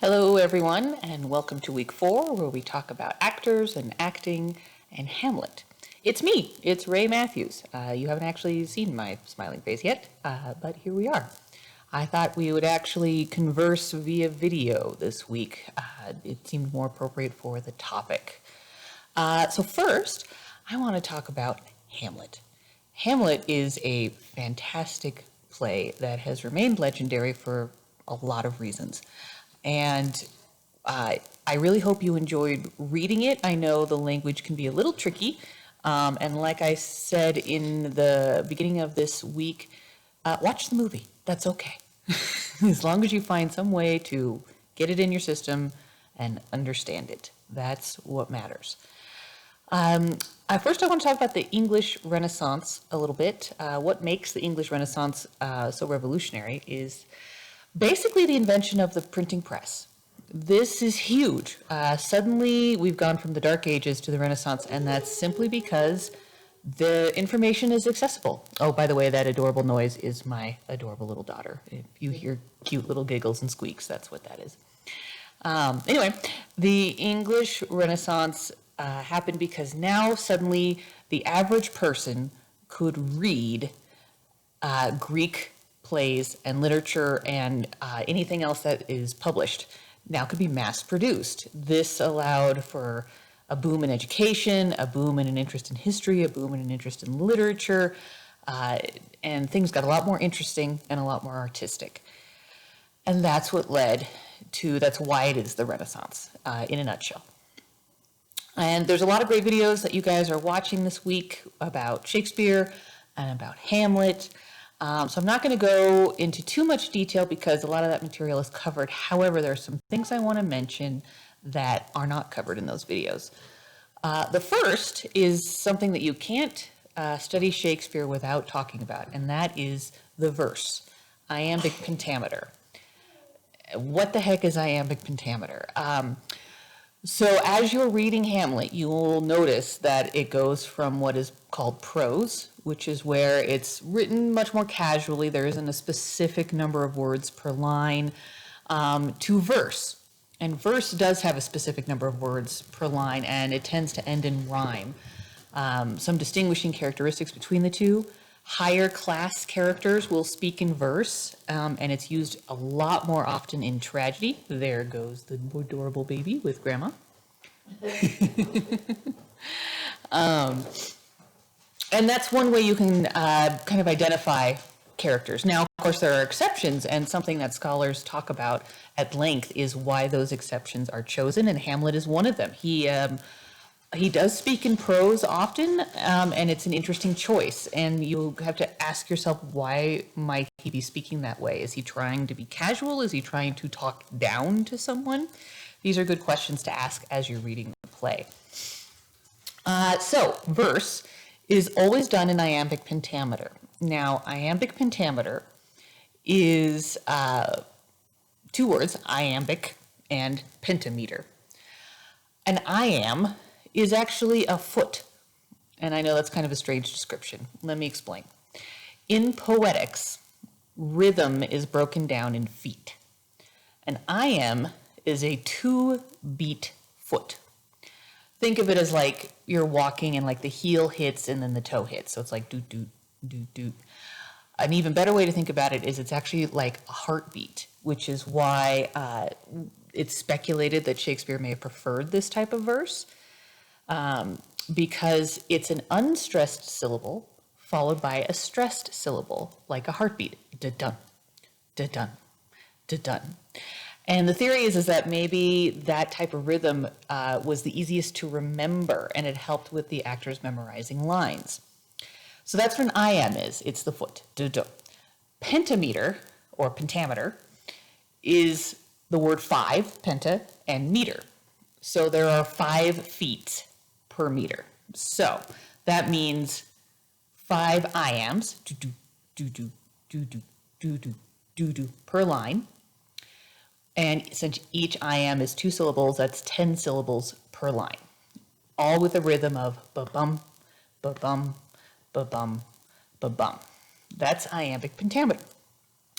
Hello, everyone, and welcome to week 4, where we talk about actors and acting and Hamlet. It's me, it's Ray Matthews. You haven't actually seen my smiling face yet, but here we are. I thought we would actually converse via video this week. It seemed more appropriate for the topic. So first, I want to talk about Hamlet. Hamlet is a fantastic play that has remained legendary for a lot of reasons. And I really hope you enjoyed reading it. I know the language can be a little tricky. And like I said in the beginning of this week, watch the movie. That's okay. As long as you find some way to get it in your system and understand it. That's what matters. First, I want to talk about the English Renaissance a little bit. What makes the English Renaissance so revolutionary is basically the invention of the printing press. This is huge. Suddenly, we've gone from the Dark Ages to the Renaissance, and that's simply because the information is accessible. Oh, by the way, that adorable noise is my adorable little daughter. If you hear cute little giggles and squeaks, that's what that is. Anyway, the English Renaissance happened because now suddenly the average person could read Greek plays and literature and anything else that is published now could be mass produced. This allowed for a boom in education, a boom in an interest in history, a boom in an interest in literature, and things got a lot more interesting and a lot more artistic. And that's what led to, that's why it is the Renaissance in a nutshell. And there's a lot of great videos that you guys are watching this week about Shakespeare and about Hamlet. So I'm not going to go into too much detail because a lot of that material is covered. However, there are some things I want to mention that are not covered in those videos. The first is something that you can't study Shakespeare without talking about, and that is the verse, iambic pentameter. What the heck is iambic pentameter? So as you're reading Hamlet, you will notice that it goes from what is called prose, which is where it's written much more casually. There isn't a specific number of words per line, to verse. And verse does have a specific number of words per line, and it tends to end in rhyme. Some distinguishing characteristics between the two. Higher class characters will speak in verse, and it's used a lot more often in tragedy. There goes the adorable baby with grandma. And that's one way you can kind of identify characters. Now, of course, there are exceptions, and something that scholars talk about at length is why those exceptions are chosen, and Hamlet is one of them. He does speak in prose often, and it's an interesting choice. And you have to ask yourself, why might he be speaking that way? Is he trying to be casual? Is he trying to talk down to someone? These are good questions to ask as you're reading the play. So, verse is always done in iambic pentameter. Now, iambic pentameter is 2 words, iambic and pentameter. An iamb is actually a foot. And I know that's kind of a strange description. Let me explain. In poetics, rhythm is broken down in feet. An iamb is a 2-beat foot. Think of it as like you're walking and like the heel hits and then the toe hits. So it's like doot, doot, doot, doot. An even better way to think about it is it's actually like a heartbeat, which is why it's speculated that Shakespeare may have preferred this type of verse. Because it's an unstressed syllable followed by a stressed syllable, like a heartbeat. Da-dun, da-dun, da-dun. And the theory is that maybe that type of rhythm was the easiest to remember, and it helped with the actors memorizing lines. So that's what an iamb is. It's the foot. Da-dun. Pentameter, or pentameter, is the word 5, penta, and meter. So there are 5 feet per meter. So that means 5 iambs, do-do, do-do, do-do, do-do, do-do, per line. And since each iamb is 2 syllables, that's 10 syllables per line. All with a rhythm of ba-bum, ba-bum, ba-bum, ba-bum. That's iambic pentameter.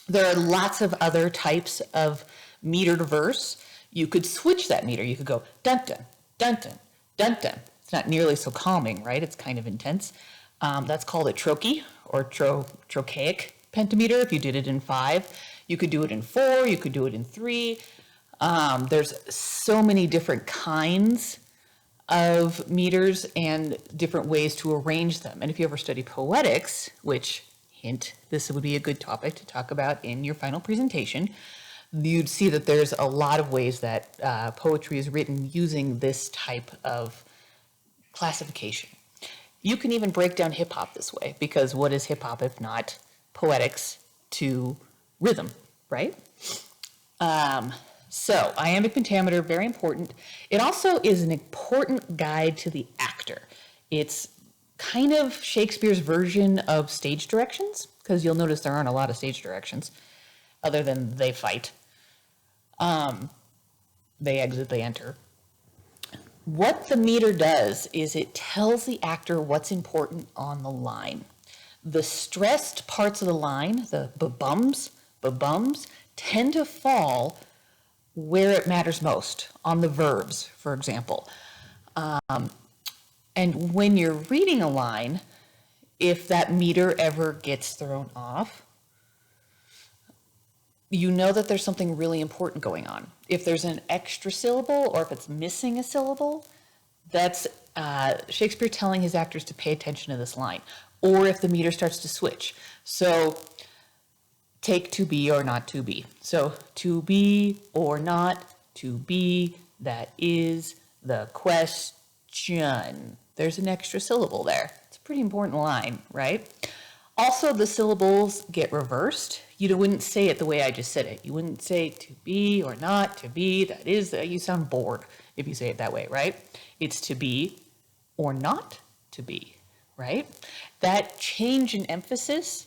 There are lots of other types of metered verse. You could switch that meter. You could go dun-dun, dun-dun, dun-dun. It's not nearly so calming, right? It's kind of intense. That's called a trochee or trochaic pentameter if you did it in 5. You could do it in 4, you could do it in 3. There's so many different kinds of meters and different ways to arrange them. And if you ever study poetics, which, hint, this would be a good topic to talk about in your final presentation, you'd see that there's a lot of ways that poetry is written using this type of classification. You can even break down hip hop this way, because what is hip hop if not poetics to rhythm, right? So iambic pentameter, very important. It also is an important guide to the actor. It's kind of Shakespeare's version of stage directions, because you'll notice there aren't a lot of stage directions other than they fight. They exit, they enter. What the meter does is it tells the actor what's important on the line. The stressed parts of the line, the ba-bums, tend to fall where it matters most, on the verbs, for example. And when you're reading a line, if that meter ever gets thrown off, you know that there's something really important going on. If there's an extra syllable or if it's missing a syllable, that's Shakespeare telling his actors to pay attention to this line. Or if the meter starts to switch. So take to be or not to be. So to be or not to be, that is the question. There's an extra syllable there. It's a pretty important line, right? Also, the syllables get reversed. You wouldn't say it the way I just said it. You wouldn't say to be or not to be. That is, you sound bored if you say it that way, right? It's to be or not to be, right? That change in emphasis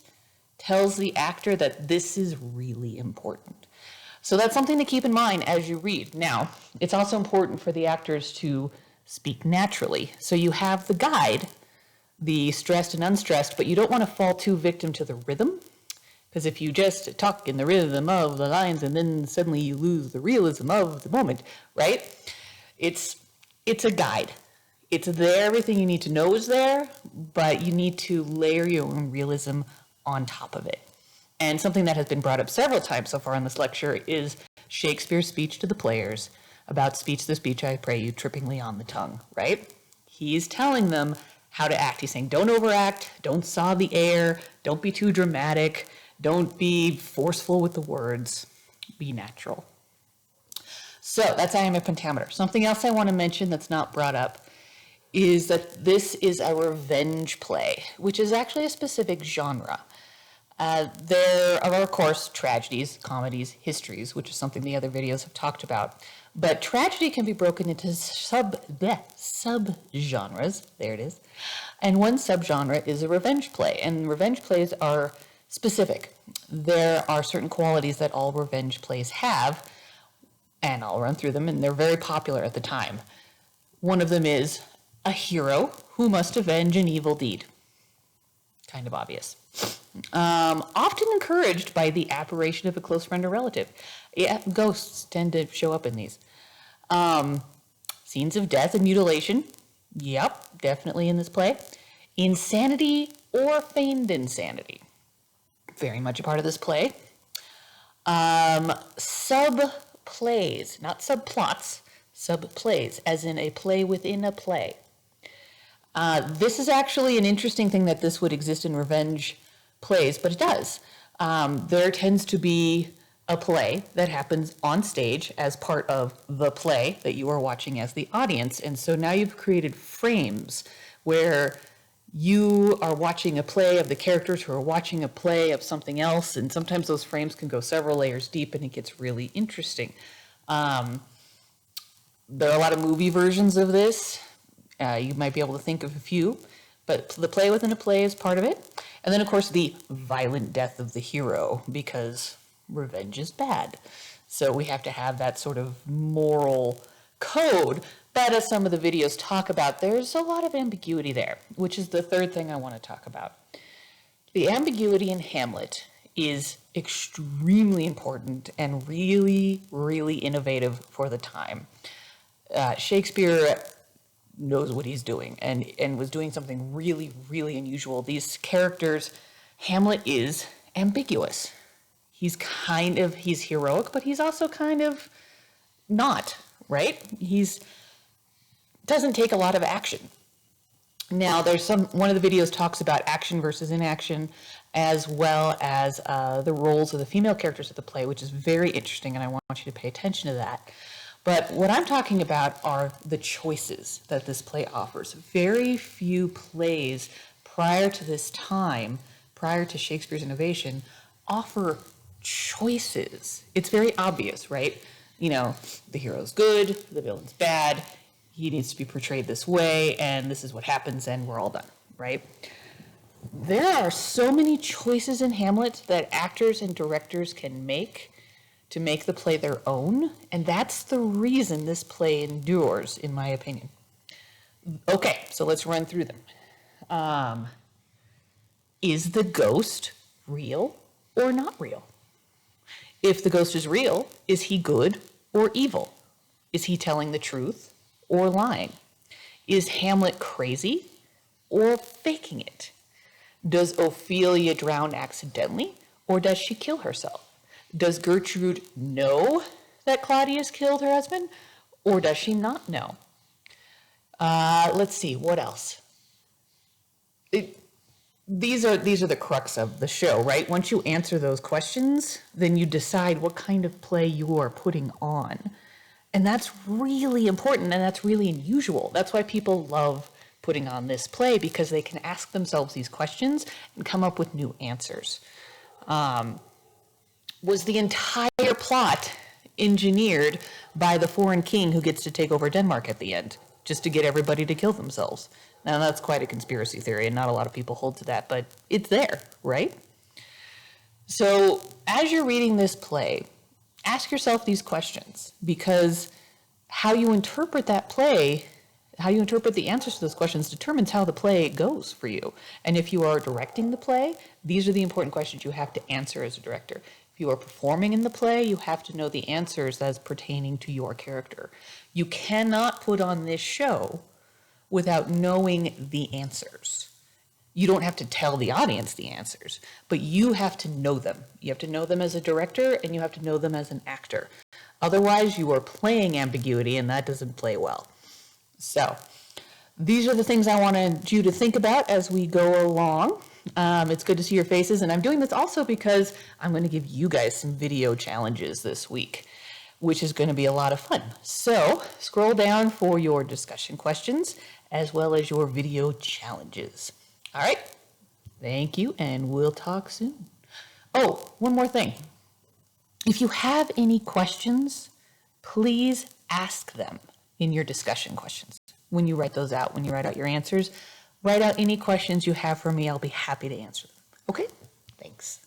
tells the actor that this is really important. So that's something to keep in mind as you read. Now, it's also important for the actors to speak naturally. So you have the guide, the stressed and unstressed, but you don't want to fall too victim to the rhythm, because if you just talk in the rhythm of the lines and then suddenly you lose the realism of the moment, right? It's a guide. It's there, everything you need to know is there, but you need to layer your own realism on top of it. And something that has been brought up several times so far in this lecture is Shakespeare's speech to the players about speech the speech I pray you trippingly on the tongue, right? He's telling them how to act. He's saying, don't overact, don't saw the air, don't be too dramatic, don't be forceful with the words, be natural. So that's iambic pentameter. Something else I want to mention that's not brought up is that this is a revenge play, which is actually a specific genre. There are, of course, tragedies, comedies, histories, which is something the other videos have talked about. But tragedy can be broken into sub-genres. There it is. And one subgenre is a revenge play. And revenge plays are specific. There are certain qualities that all revenge plays have, and I'll run through them, and they're very popular at the time. One of them is a hero who must avenge an evil deed. Kind of obvious. Often encouraged by the apparition of a close friend or relative. Yeah, ghosts tend to show up in these. Scenes of death and mutilation. Yep, definitely in this play. Insanity or feigned insanity. Very much a part of this play. Sub-plays, not subplots, sub-plays, as in a play within a play. This is actually an interesting thing that this would exist in revenge plays, but it does. There tends to be a play that happens on stage as part of the play that you are watching as the audience. And so now you've created frames where you are watching a play of the characters who are watching a play of something else. And sometimes those frames can go several layers deep and it gets really interesting. There are a lot of movie versions of this. You might be able to think of a few, but the play within a play is part of it. And then, of course, the violent death of the hero, because revenge is bad. So we have to have that sort of moral code. But as some of the videos talk about, there's a lot of ambiguity there, which is the third thing I want to talk about. The ambiguity in Hamlet is extremely important and really, really innovative for the time. Shakespeare knows what he's doing and was doing something really, really unusual. These characters, Hamlet is ambiguous. He's heroic, but he's also kind of not, right? Doesn't take a lot of action. Now, one of the videos talks about action versus inaction, as well as the roles of the female characters of the play, which is very interesting, and I want you to pay attention to that. But what I'm talking about are the choices that this play offers. Very few plays prior to this time, prior to Shakespeare's innovation, offer choices. It's very obvious, right? You know, the hero's good, the villain's bad, he needs to be portrayed this way, and this is what happens, and we're all done, right? There are so many choices in Hamlet that actors and directors can make to make the play their own, and that's the reason this play endures, in my opinion. Okay, so let's run through them. Is the ghost real or not real? If the ghost is real, is he good or evil? Is he telling the truth or lying? Is Hamlet crazy or faking it? Does Ophelia drown accidentally or does she kill herself? Does Gertrude know that Claudius killed her husband or does she not know? Let's see, what else? These are the crux of the show, right? Once you answer those questions, then you decide what kind of play you are putting on. And that's really important, and that's really unusual. That's why people love putting on this play, because they can ask themselves these questions and come up with new answers. Was the entire plot engineered by the foreign king who gets to take over Denmark at the end, just to get everybody to kill themselves? Now, that's quite a conspiracy theory, and not a lot of people hold to that, but it's there, right? So as you're reading this play, ask yourself these questions, because how you interpret that play, how you interpret the answers to those questions determines how the play goes for you. And if you are directing the play, these are the important questions you have to answer as a director. If you are performing in the play, you have to know the answers as pertaining to your character. You cannot put on this show without knowing the answers. You don't have to tell the audience the answers, but you have to know them. You have to know them as a director, and you have to know them as an actor. Otherwise, you are playing ambiguity, and that doesn't play well. So these are the things I wanted you to think about as we go along. It's good to see your faces, and I'm doing this also because I'm going to give you guys some video challenges this week, which is going to be a lot of fun. So scroll down for your discussion questions as well as your video challenges. All right, thank you, and we'll talk soon. Oh, one more thing. If you have any questions, please ask them in your discussion questions. When you write those out, when you write out your answers, write out any questions you have for me. I'll be happy to answer them. Okay, thanks.